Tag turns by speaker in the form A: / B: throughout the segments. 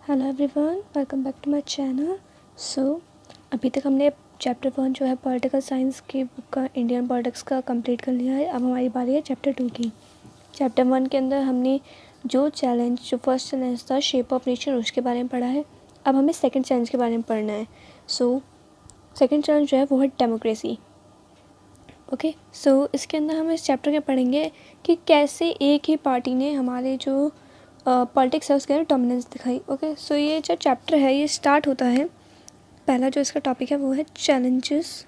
A: Hello everyone, welcome back to my channel. अभी तक हमने चैप्टर 1 जो है पॉलिटिकल साइंस की बुक का इंडियन पॉलिटिक्स का कंप्लीट कर लिया है। अब हमारी बारी है चैप्टर 2 की। चैप्टर 1 के अंदर हमने जो फर्स्ट चैलेंज था शेप ऑफ नेशन, उसके बारे में पढ़ा है। अब हमें सेकंड चैलेंज के बारे में पढ़ना है। सेकंड चैलेंज जो है वो है डेमोक्रेसी। इसके अंदर हम इस चैप्टर में पढ़ेंगे कि कैसे एक ही पार्टी ने हमारे जो पॉलिटिक्स है उसके अंदर डोमिनेंस दिखाई। ये जो चैप्टर है ये स्टार्ट होता है, पहला जो इसका टॉपिक है वो है चैलेंजेस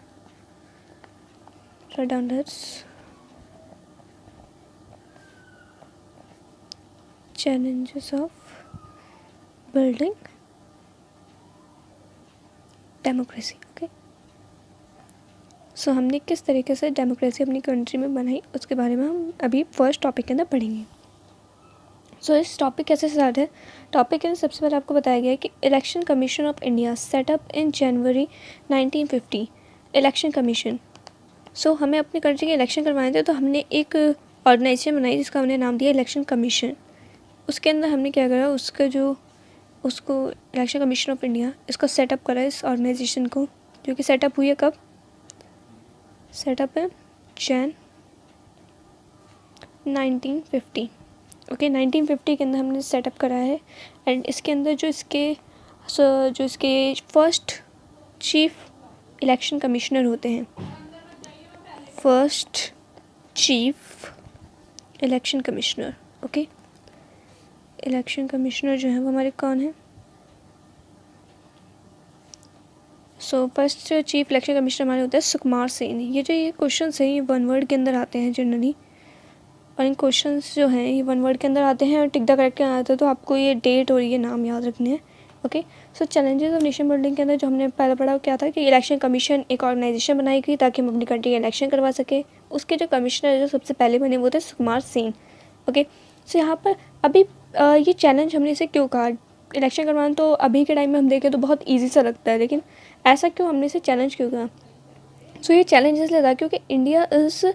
A: ऑफ बिल्डिंग डेमोक्रेसी। हमने किस तरीके से डेमोक्रेसी अपनी कंट्री में बनाई उसके बारे में हम अभी फर्स्ट टॉपिक के अंदर पढ़ेंगे। इस टॉपिक कैसे स्टार्ट है। टॉपिक के अंदर सबसे पहले आपको बताया गया है कि election commission of India setup in January 1950। Election commission, हमें अपनी कंट्री के इलेक्शन करवाए थे, तो हमने एक ऑर्गेनाइजेशन बनाई जिसका हमने नाम दिया इलेक्शन कमीशन। उसके अंदर हमने क्या करा, उसको इलेक्शन कमीशन ऑफ इंडिया इसको सेटअप करा, इस ऑर्गेनाइजेशन को, जो कि सेटअप हुई है कब, सेटअप है जैन 1950। 1950 के अंदर हमने सेटअप करा है। एंड इसके अंदर जो इसके फर्स्ट चीफ इलेक्शन कमिश्नर होते हैं, first chief election commissioner. Election commissioner जो है वो हमारे कौन है। फर्स्ट चीफ इलेक्शन कमिश्नर हमारे होते हैं सुकुमार सेन। ये क्वेश्चन है ये वन वर्ड के अंदर आते हैं जनरली, और इन क्वेश्चंस जो हैं ये वन वर्ड के अंदर आते हैं और टिक द करेक्ट आता है, तो आपको ये डेट और ये नाम याद रखने हैं। चैलेंजेस ऑफ नेशन बिल्डिंग के अंदर जो हमने पहले पढ़ा क्या था कि इलेक्शन कमीशन एक ऑर्गेनाइजेशन बनाई गई ताकि हम अपनी कंट्री का इलेक्शन करवा सके। उसके जो कमिश्नर जो सबसे पहले बने वो थे सुकुमार सेन। यहाँ पर अभी ये चैलेंज हमने इसे क्यों कहा, इलेक्शन करवाना तो अभी के टाइम में हम देखें तो बहुत ईजी सा लगता है, लेकिन ऐसा क्यों हमने इसे चैलेंज क्यों कहा। ये चैलेंज इसलिए था क्योंकि India is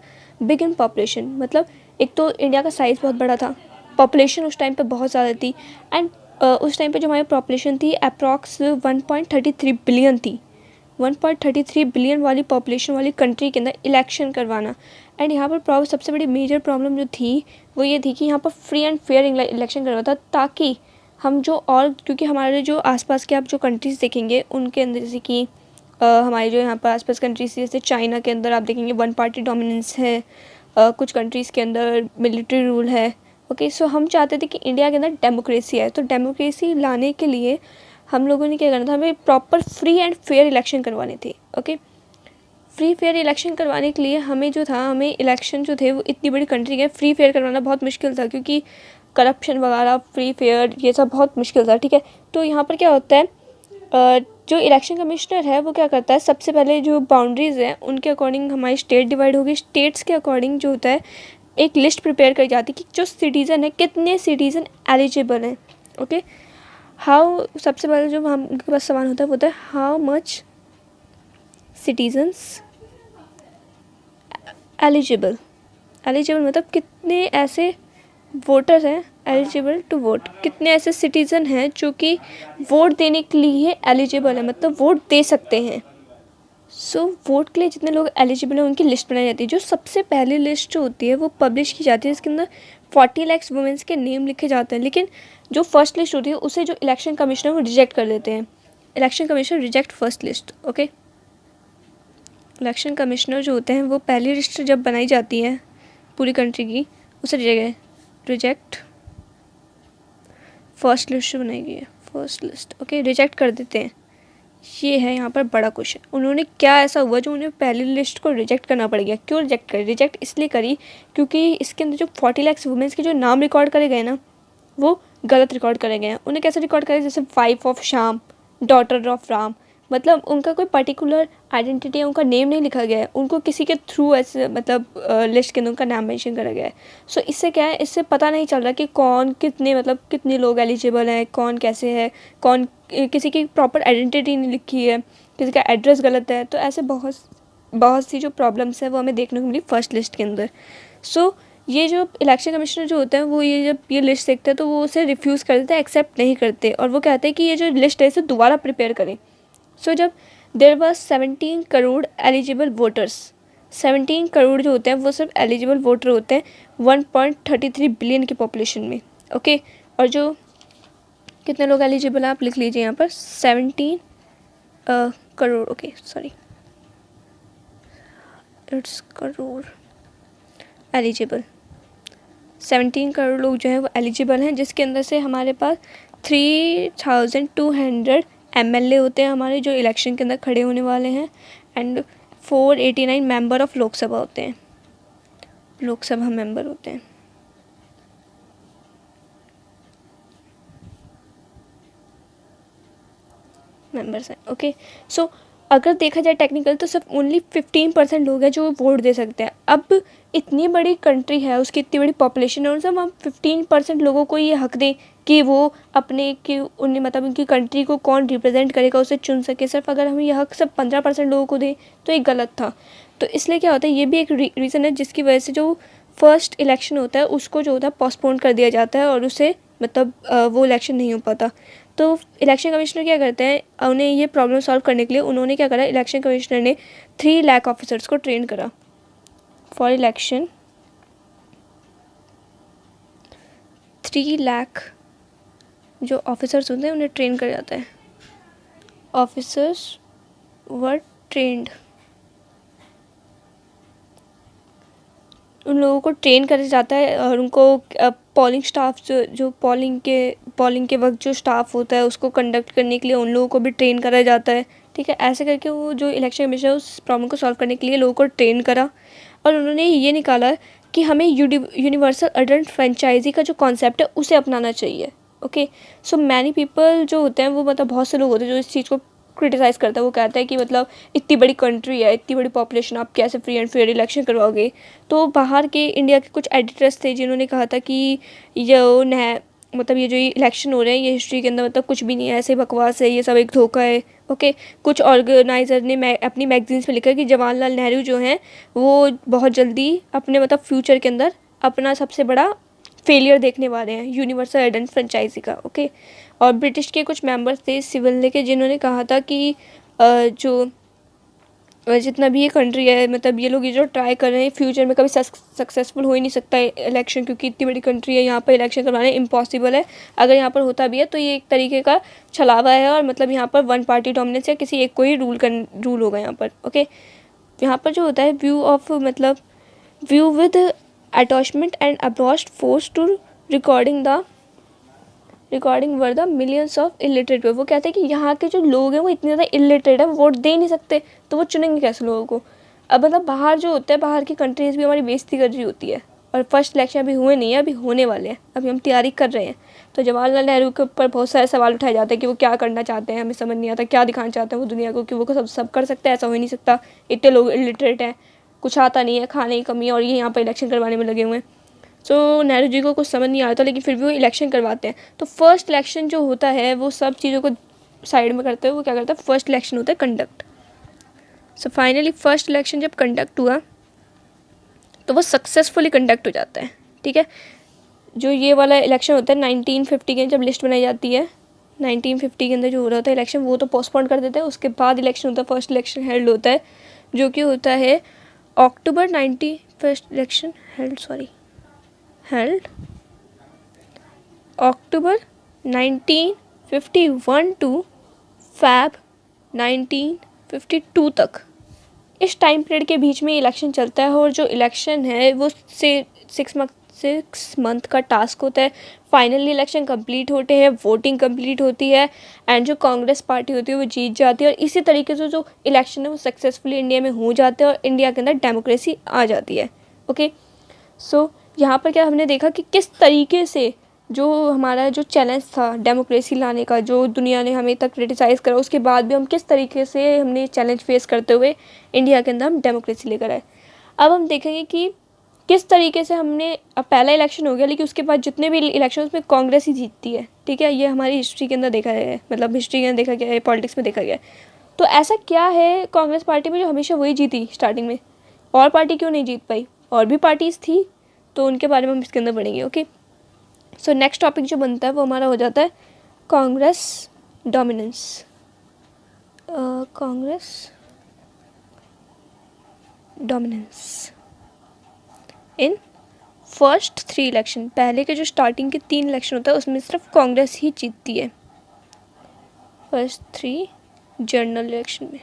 A: big in population. मतलब एक तो इंडिया का साइज़ बहुत बड़ा था, पॉपुलेशन उस टाइम पे बहुत ज़्यादा थी। एंड उस टाइम पे जो हमारी पॉपुलेशन थी अप्रॉक्स 1.33 बिलियन थी। 1.33 बिलियन वाली पॉपुलेशन वाली कंट्री के अंदर इलेक्शन करवाना। एंड यहाँ पर सबसे बड़ी मेजर प्रॉब्लम जो थी वो ये थी कि यहाँ पर फ्री एंड फेयर इलेक्शन करवाता, ताकि हम क्योंकि हमारे जो आसपास के आप जो कंट्रीज़ देखेंगे उनके अंदर, जैसे कि हमारे जो यहाँ पर आसपास कंट्रीज जैसे चाइना के अंदर आप देखेंगे वन पार्टी डोमिनेंस है, कुछ कंट्रीज़ के अंदर मिलिट्री रूल है। हम चाहते थे कि इंडिया के अंदर डेमोक्रेसी है, तो डेमोक्रेसी लाने के लिए हम लोगों ने क्या करना था, हमें proper free and fair election करवाने थे। फ्री फेयर इलेक्शन करवाने के लिए हमें इलेक्शन जो थे वो इतनी बड़ी कंट्री के फ्री फेयर करवाना बहुत मुश्किल था, क्योंकि करप्शन वगैरह फ्री फेयर ये सब बहुत मुश्किल था। तो यहाँ पर क्या होता है, जो इलेक्शन कमिश्नर है वो क्या करता है, सबसे पहले जो बाउंड्रीज़ हैं उनके अकॉर्डिंग हमारी स्टेट डिवाइड होगी। स्टेट्स के अकॉर्डिंग जो होता है एक लिस्ट प्रिपेयर करी जाती है कि जो सिटीज़न है कितने सिटीज़न एलिजिबल हैं। सबसे पहले जो हमके पास सवाल होता है वो होता है हाउ मच सिटीजन्स एलिजिबल मतलब कितने ऐसे वोटर्स हैं एलिजिबल टू वोट, कितने ऐसे सिटीज़न हैं जो कि वोट देने के लिए एलिजिबल है, मतलब वोट दे सकते हैं। वोट के लिए जितने लोग एलिजिबल हैं उनकी लिस्ट बनाई जाती है। जो सबसे पहली लिस्ट जो होती है वो पब्लिश की जाती है, इसके अंदर 40 लाख वुमेंस के नेम लिखे जाते हैं। लेकिन जो फर्स्ट लिस्ट होती है उसे जो इलेक्शन कमिश्नर वो रिजेक्ट कर देते हैं। Election commissioner reject first list. Election commissioner जो होते हैं वो पहली लिस्ट जब बनाई जाती है पूरी कंट्री की, उसे रिजेक्ट फर्स्ट लिस्ट बनाई गई है, फर्स्ट लिस्ट रिजेक्ट कर देते हैं। ये है यहाँ पर बड़ा क्वेश्चन, उन्होंने क्या ऐसा हुआ जो उन्हें पहली लिस्ट को रिजेक्ट करना पड़ गया। क्यों रिजेक्ट करी, रिजेक्ट इसलिए करी क्योंकि इसके अंदर जो 40 लाख वुमेंस के जो नाम रिकॉर्ड करे गए ना वो गलत रिकॉर्ड करे गए हैं। उन्हें कैसे रिकॉर्ड करे, जैसे wife of Shyam, daughter of Ram, मतलब उनका कोई पर्टिकुलर आइडेंटिटी है, उनका नेम नहीं लिखा गया है, उनको किसी के थ्रू ऐसे मतलब लिस्ट के अंदर उनका नाम मेंशन करा गया है। इससे क्या है, इससे पता नहीं चल रहा कि कौन कितने कितने लोग एलिजिबल हैं, कौन कैसे है, कौन किसी की प्रॉपर आइडेंटिटी नहीं लिखी है, किसी का एड्रेस गलत है। तो ऐसे बहुत सी जो प्रॉब्लम्स है वो हमें देखने को मिली फर्स्ट लिस्ट के अंदर। ये जो इलेक्शन कमिश्नर जो होते हैं वो ये जब ये लिस्ट देखते हैं तो वो उसे रिफ्यूज़ कर देते हैं, एक्सेप्ट नहीं करते, और वो कहते हैं कि ये जो लिस्ट है इसे दोबारा प्रिपेयर करें। सो जब there was 17 crore eligible voters, 17 crore जो होते हैं वो सिर्फ एलिजिबल वोटर होते हैं 1.33 बिलियन की पॉपुलेशन में। ओके, और जो कितने लोग एलिजिबल हैं आप लिख लीजिए यहाँ पर, 17 crore, okay sorry it's crore eligible, 17 crore लोग जो हैं वो एलिजिबल हैं, जिसके अंदर से हमारे पास 3200 MLA होते हैं हमारे जो इलेक्शन के अंदर खड़े होने वाले हैं, एंड 489 मेंबर ऑफ लोकसभा होते हैं, लोकसभा मेंबर होते हैं। मेंबर्स हैं। ओके, सो अगर देखा जाए टेक्निकल तो सिर्फ ओनली 15% लोग हैं जो वोट दे सकते हैं। अब इतनी बड़ी कंट्री है, उसकी इतनी बड़ी पॉपुलेशन है, और सब हम 15% लोगों को ये हक दें कि वो अपने कि उन्हें मतलब उनकी कंट्री को कौन रिप्रेजेंट करेगा उसे चुन सके। सिर्फ अगर हम ये हक सिर्फ 15% लोगों को दें तो ये गलत था। तो इसलिए क्या होता है, ये भी एक रीज़न है जिसकी वजह से जो फर्स्ट इलेक्शन होता है उसको जो होता है पोस्टपोन कर दिया जाता है, और उसे मतलब वो इलेक्शन नहीं हो पाता। तो इलेक्शन कमिश्नर क्या करते हैं, उन्हें ये प्रॉब्लम सॉल्व करने के लिए उन्होंने क्या करा, इलेक्शन कमिश्नर ने 3 लाख ऑफिसर्स को ट्रेन करा फॉर इलेक्शन। 3 लाख जो ऑफिसर्स होते हैं उन्हें ट्रेन कर जाता है, ऑफिसर्स वर ट्रेंड, उन लोगों को ट्रेन करा जाता है, और उनको पोलिंग स्टाफ जो पोलिंग के वक्त जो स्टाफ होता है उसको कंडक्ट करने के लिए उन लोगों को भी ट्रेन करा जाता है। ठीक है, ऐसे करके वो जो इलेक्शन कमीशन है उस प्रॉब्लम को सॉल्व करने के लिए लोगों को ट्रेन करा, और उन्होंने ये निकाला कि हमें यूनिवर्सल अडल्ट फ्रेंचाइजी का जो कॉन्सेप्ट है उसे अपनाना चाहिए। ओके, सो मैनी पीपल जो होते हैं वो मतलब बहुत से लोग होते हैं जो इस चीज़ को क्रिटिसाइज़ करता है। वो कहता है कि मतलब इतनी बड़ी कंट्री है, इतनी बड़ी पॉपुलेशन, आप कैसे फ्री एंड फेयर इलेक्शन करवाओगे। तो बाहर के इंडिया के कुछ एडिटर्स थे जिन्होंने कहा था कि मतलब ये जो इलेक्शन हो रहे हैं ये हिस्ट्री के अंदर मतलब कुछ भी नहीं है, ऐसे बकवास है, ये सब एक धोखा है। ओके, कुछ ऑर्गेनाइज़र ने अपनी मैगजीन्स में लिखा कि जवाहरलाल नेहरू जो हैं वो बहुत जल्दी अपने मतलब फ्यूचर के अंदर अपना सबसे बड़ा फेलियर देखने वाले हैं यूनिवर्सल अडल्ट फ्रेंचाइजी का। ओके, और ब्रिटिश के कुछ मेंबर्स थे सिविल के जिन्होंने कहा था कि जो जितना भी ये कंट्री है मतलब ये लोग ये जो ट्राई कर रहे हैं फ्यूचर में कभी सक्सेसफुल हो ही नहीं सकता इलेक्शन, क्योंकि इतनी बड़ी कंट्री है, यहाँ पर इलेक्शन करवाना इम्पॉसिबल है। अगर यहाँ पर होता भी है तो ये एक तरीके का छलावा है, और मतलब यहाँ पर वन पार्टी डोमिनेंस है, किसी एक को ही रूल होगा यहाँ पर। ओके, यहाँ पर जो होता है view with attachment and abrupt force to recording where the millions of illiterate. वो कहते हैं कि यहाँ के जो लोग हैं वो इतने ज़्यादा इलिटरेट है, वोट दे नहीं सकते, तो वो चुनेंगे कैसे लोगों को। अब मतलब बाहर जो होता है, बाहर की कंट्रीज़ भी हमारी बेइज्जती कर रही होती है, और फर्स्ट इलेक्शन अभी हुए नहीं है, अभी होने वाले हैं, अभी हम तैयारी कर रहे हैं। तो जवाहरलाल नेहरू के ऊपर बहुत सारे सवाल उठाए जाते हैं कि वो क्या करना चाहते हैं, हमें समझ नहीं आता क्या दिखाना चाहते हैं वो दुनिया को, कि वो सब कर सकते हैं, ऐसा हो ही नहीं सकता, इतने लोग इलिटरेट हैं, कुछ आता नहीं है, खाने की कमी है, और ये यहाँ पर इलेक्शन करवाने में लगे हुए हैं। सो नेहरू जी को कुछ समझ नहीं आता, लेकिन फिर भी वो इलेक्शन करवाते हैं। तो फर्स्ट इलेक्शन जो होता है वो सब चीज़ों को साइड में करते हुए वो क्या करता है, फर्स्ट इलेक्शन होता है conduct. So finally first election जब कंडक्ट हुआ तो वो सक्सेसफुली कंडक्ट हो जाता है। ठीक है, जो ये वाला इलेक्शन होता है 1950 के जब लिस्ट बनाई जाती है 1950 के अंदर जो हो रहा होता है इलेक्शन वो तो पोस्टपोन कर देते हैं। उसके बाद इलेक्शन होता है, फर्स्ट इलेक्शन हेल्ड होता है जो कि होता है October 90 first election held October 1951 to Feb 1952 तक। इस टाइम पीरियड के बीच में इलेक्शन चलता है, और जो इलेक्शन है वो 6 मंथ का टास्क होता है। फाइनली इलेक्शन कंप्लीट होते हैं, वोटिंग कंप्लीट होती है, एंड जो कांग्रेस पार्टी होती है वो जीत जाती है, और इसी तरीके से जो इलेक्शन है वो सक्सेसफुली इंडिया में हो जाते हैं और इंडिया के अंदर डेमोक्रेसी आ जाती है। ओके, सो यहाँ पर क्या हमने देखा कि किस तरीके से जो हमारा जो चैलेंज था डेमोक्रेसी लाने का, जो दुनिया ने हमें तक क्रिटिसाइज़ करा, उसके बाद भी हम किस तरीके से हमने चैलेंज फेस करते हुए इंडिया के अंदर हम डेमोक्रेसी लेकर आए। अब हम देखेंगे कि किस तरीके से हमने, अब पहला इलेक्शन हो गया लेकिन उसके बाद जितने भी इलेक्शन उसमें कांग्रेस ही जीतती है। ठीक है, ये हमारी हिस्ट्री के अंदर देखा गया है, मतलब हिस्ट्री के अंदर देखा गया है, पॉलिटिक्स में देखा गया है। तो ऐसा क्या है कांग्रेस पार्टी में जो हमेशा वही जीती स्टार्टिंग में, और पार्टी क्यों नहीं जीत पाई? और भी पार्टीज़ थी तो उनके बारे में हम इसके अंदर पढ़ेंगे। ओके, सो नेक्स्ट टॉपिक जो बनता है वो हमारा हो जाता है Congress dominance. Congress dominance in first 3 election. पहले के जो स्टार्टिंग के 3 इलेक्शन होता है उसमें सिर्फ कांग्रेस ही जीतती है, फर्स्ट 3 जनरल इलेक्शन में।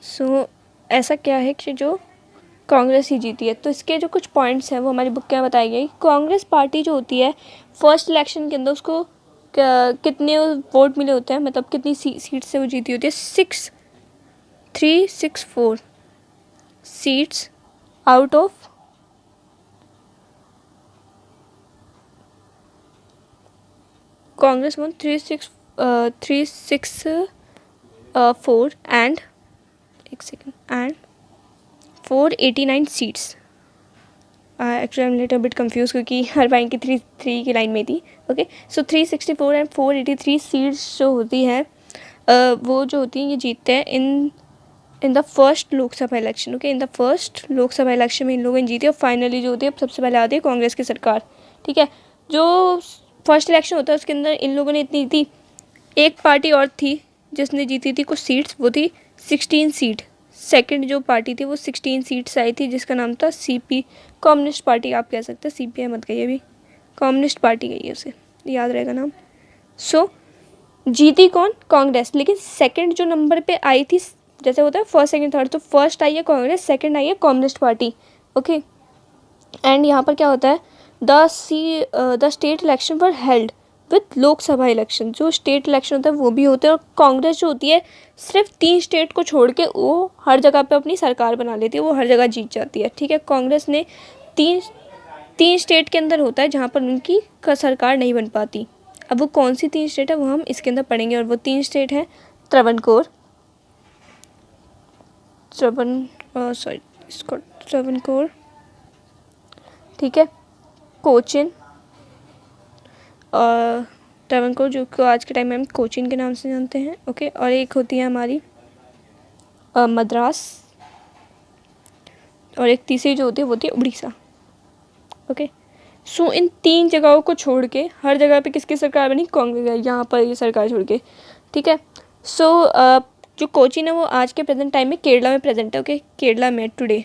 A: सो ऐसा क्या है कि जो कांग्रेस ही जीती है। तो इसके जो कुछ पॉइंट्स हैं वो हमारी बुक में बताई गई। कांग्रेस पार्टी जो होती है फर्स्ट इलेक्शन के अंदर उसको कितने वोट मिले होते हैं, मतलब कितनी सीट से वो जीती होती है, 364 seats out of Congress one 364 and 489 seats. Actually I am little bit confuse क्योंकि हर बाइंग की 3 की लाइन में थी। ओके, सो 364 एंड 483 सीट्स जो होती है वो जो होती हैं ये जीतते हैं in the first Lok Sabha election. Okay, in the first Lok Sabha election में इन लोगों ने जीती और फाइनली जो होती है सबसे पहले आती है कांग्रेस की सरकार। ठीक है, जो फर्स्ट इलेक्शन होता है उसके अंदर इन लोगों ने इतनी थी, एक पार्टी और थी जिसने जीती थी कुछ सीट्स, वो थी 16 सीट। सेकंड जो पार्टी थी वो 16 सीट्स आई थी जिसका नाम था सीपी, कम्युनिस्ट पार्टी आप कह सकते हैं, सीपीआई मत कहिए, अभी कम्युनिस्ट पार्टी कही है, उसे याद रहेगा नाम। सो जीती कौन? कांग्रेस। लेकिन सेकंड जो नंबर पे आई थी, जैसे होता है फर्स्ट सेकंड थर्ड, तो फर्स्ट आई है कांग्रेस, सेकंड आई है कम्युनिस्ट पार्टी। ओके, एंड यहाँ पर क्या होता है, the state election were held with Lok Sabha election. जो स्टेट इलेक्शन होता है वो भी होते हैं, और कांग्रेस जो होती है सिर्फ 3 स्टेट को छोड़ के वो हर जगह पे अपनी सरकार बना लेती है, वो हर जगह जीत जाती है। ठीक है, कांग्रेस ने तीन स्टेट के अंदर होता है जहाँ पर उनकी सरकार नहीं बन पाती। अब वो कौन सी 3 स्टेट है वो हम इसके अंदर पढ़ेंगे, और वो 3 स्टेट है त्रावणकोर, ठीक है, कोचिन, और त्रावणकोर जो को आज के टाइम में हम कोचिन के नाम से जानते हैं। ओके, और एक होती है हमारी मद्रास, और एक तीसरी जो होती है वो होती है उड़ीसा। ओके, सो इन 3 जगहों को छोड़ के हर जगह पे किसकी सरकार बनी? कांग्रेस, यहाँ पर ये सरकार छोड़ के। ठीक है, सो जो कोचिन है वो आज के प्रेजेंट टाइम में केरला में प्रेजेंट है। ओके, केरला में टुडे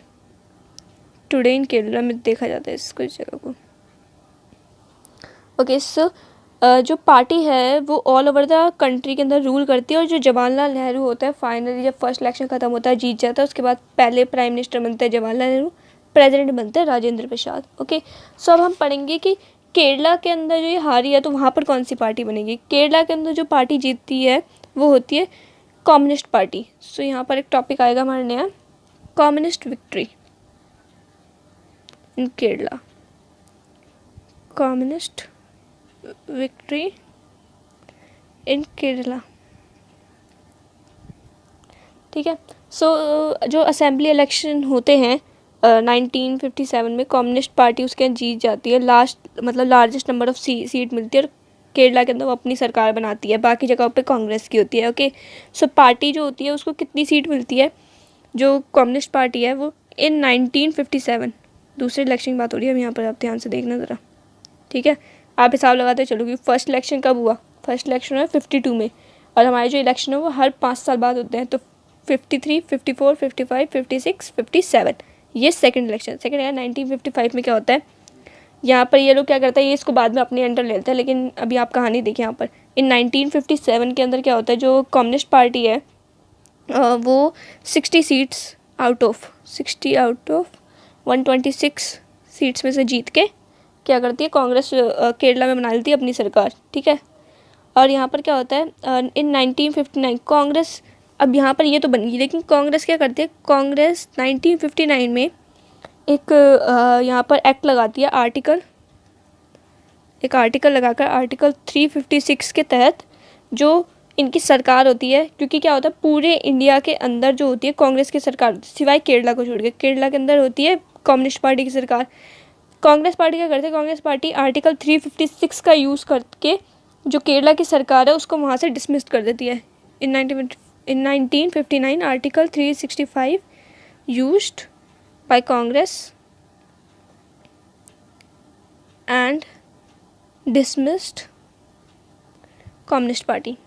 A: इन केरला में देखा जाता है इसको, इस जगह को। ओके, सो जो पार्टी है वो ऑल ओवर द कंट्री के अंदर रूल करती है, और जो जवाहरलाल नेहरू होता है फाइनली जब फर्स्ट इलेक्शन खत्म होता है, जीत जाता है, उसके बाद पहले प्राइम मिनिस्टर बनते हैं जवाहरलाल नेहरू, प्रेसिडेंट बनते हैं राजेंद्र प्रसाद। ओके, सो अब हम पढ़ेंगे कि केरला के अंदर जो ये हारी है तो वहाँ पर कौन सी पार्टी बनेगी। केरला के अंदर जो पार्टी जीतती है वो होती है कम्युनिस्ट पार्टी। सो यहाँ पर एक टॉपिक आएगा हमारा नया, communist victory in Kerala, communist victory in Kerala. ठीक है, सो जो असेंबली इलेक्शन होते हैं 1957 में कम्युनिस्ट पार्टी उसके जीत जाती है, लार्जेस्ट नंबर ऑफ सीट मिलती है, और केरला के अंदर वो अपनी सरकार बनाती है, बाकी जगहों पे कांग्रेस की होती है। ओके, सो पार्टी जो होती है उसको कितनी सीट मिलती है, जो कम्युनिस्ट पार्टी है वो इन 1957, दूसरे इलेक्शन की बात हो रही है अब यहाँ पर, आप ध्यान से देखना ज़रा। ठीक है, आप हिसाब लगाते चलो कि फर्स्ट इलेक्शन कब हुआ, फर्स्ट इलेक्शन है 52 में, और हमारे जो इलेक्शन है वो हर 5 साल बाद होते हैं, तो 53, 54, 55, 56, 57 ये सेकंड इलेक्शन। सेकंड है 1955 में क्या होता है, यहाँ पर ये लोग क्या करता है, ये इसको बाद में अपने अंडर ले लेते हैं, लेकिन अभी आप कहानी देखिए यहाँ पर। इन 1957 के अंदर क्या होता है, जो कम्युनिस्ट पार्टी है वो 60 सीट्स आउट ऑफ 126 सीट्स में से जीत के क्या करती है, कांग्रेस केरला में बना लेती है अपनी सरकार। ठीक है, और यहाँ पर क्या होता है इन 1959 कांग्रेस, अब यहाँ पर ये तो बन गई, लेकिन कांग्रेस क्या करती है, कांग्रेस 1959 में एक यहाँ पर एक्ट लगाती है, आर्टिकल लगाकर आर्टिकल 356 के तहत जो इनकी सरकार होती है, क्योंकि क्या होता है पूरे इंडिया के अंदर जो होती है कांग्रेस की सरकार, सिवाय केरला को छोड़ के, केरला के अंदर होती है कम्युनिस्ट पार्टी की सरकार। कांग्रेस पार्टी क्या करती है, कांग्रेस पार्टी आर्टिकल 356 का यूज़ करके जो केरला की सरकार है उसको वहाँ से डिसमिस कर देती है इन In 1959, Article 365 used by Congress and dismissed Communist Party.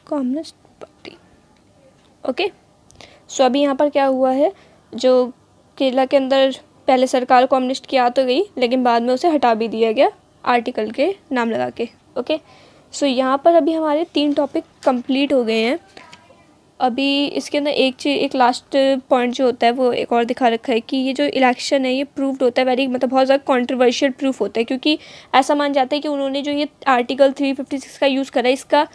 A: Communist party. Okay, so अभी यहाँ पर क्या हुआ है, जो केरला के अंदर पहले सरकार कम्युनिस्ट की आ तो गई, लेकिन बाद में उसे हटा भी दिया गया आर्टिकल के नाम लगा के। ओके, सो यहाँ पर अभी हमारे 3 टॉपिक कंप्लीट हो गए हैं। अभी इसके अंदर एक लास्ट पॉइंट जो होता है वो एक और दिखा रखा है कि ये जो इलेक्शन है ये प्रूव्ड होता है वेरी, मतलब बहुत ज़्यादा कंट्रोवर्शियल प्रूफ होता है, क्योंकि ऐसा मान जाता है कि उन्होंने जो ये आर्टिकल 356 का यूज़ करा है, इसका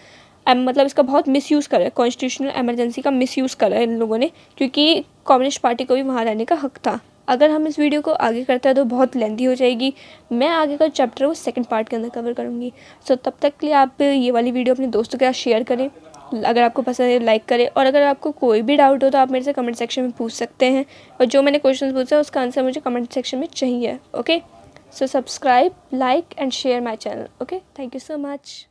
A: मतलब इसका बहुत मिसयूज़ करा है, कॉन्स्टिट्यूशनल इमरजेंसी का मिसयूज़ करा है इन लोगों ने, क्योंकि कम्युनिस्ट पार्टी को भी वहाँ रहने का हक था। अगर हम इस वीडियो को आगे करते हैं तो बहुत लेंथी हो जाएगी। मैं आगे का चैप्टर वो सेकंड पार्ट के अंदर कवर करूँगी। सो तब तक के लिए आप ये वाली वीडियो अपने दोस्तों के साथ शेयर करें, अगर आपको पसंद है लाइक करें, और अगर आपको कोई भी डाउट हो तो आप मेरे से कमेंट सेक्शन में पूछ सकते हैं, और जो मैंने क्वेश्चन पूछा उसका आंसर मुझे कमेंट सेक्शन में चाहिए। Okay, so subscribe, like and share my channel. Okay, thank you so much.